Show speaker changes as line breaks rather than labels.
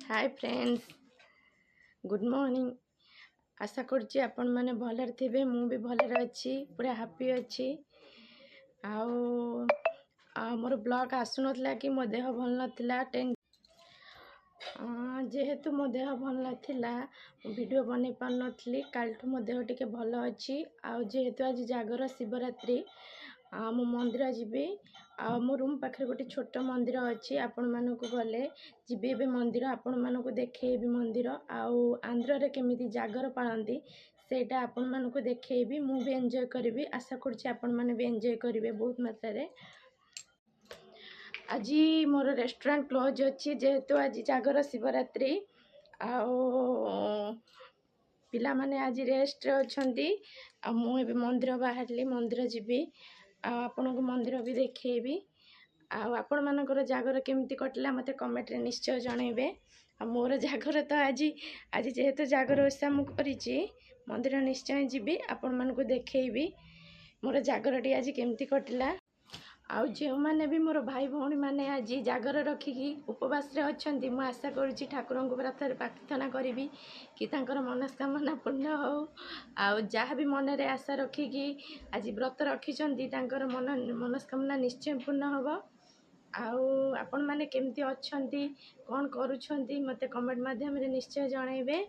हाय friends, good morning. आशा करछि आपण माने भलरे थिबे। मु भी भलरे अछि, पूरा हैप्पी अछि। आउ मोर ब्लॉग आसु नथला कि मो देह भल नथिला। जेहेतु मो देह भल नथिला वीडियो बनै पार नथली। कालठु मो देह टिके भल अछि। आउ जेहेतु आज जागर शिवरात्रि मो मंदिर जीवी। मो रूम पाखे गोटे छोट मंदिर अच्छी। आपण मानक गले जीवे बे मंदिर आपण मानक देखेबी। मंदिर आउ आंध्र रे केमिति जागर पाळंती सेटा आपण मानक देखेबी। मु भी एंजॉय करिवि। आशा करछि आपण माने भी एंजॉय करिवे बहुत मात्रा रे। आज मोर रेस्टोरेंट क्लोज अच्छी जेहेतु आज जागर शिवरात्रि। आउ पिला माने आज रेस्ट अछंती। मु एबे मंदिर बाहरली, मंदिर जीवी। आपण को मंदिर भी देखेबी। आपण मानकर जागर केमिति कटला मते कमेंट रे निश्चय जणेबे। मोर जागर तो आज जेहेतु जागर ओषा मु करिछि मंदिर निश्चय जीवी। आपण मानको देखेबी मोर जागरटी आज केमिति कटला। आउ जो माने भी मोर भाई भौणी माने आज जागर रखिकी उपवास रे अछंती, मु आशा करूछि ठाकुरन को प्रार्थना करिवि कि तांकर मनस्कामना पूर्ण हो। आउ जहाँ भी मन रे आशा रखिकी आज व्रत रखिछंती तांकर मनस्कामना निश्चय पूर्ण होबो। आउ आपण माने केमिति अछंती, कोन करूछंती मते कमेंट माध्यम रे निश्चय जणाइबे।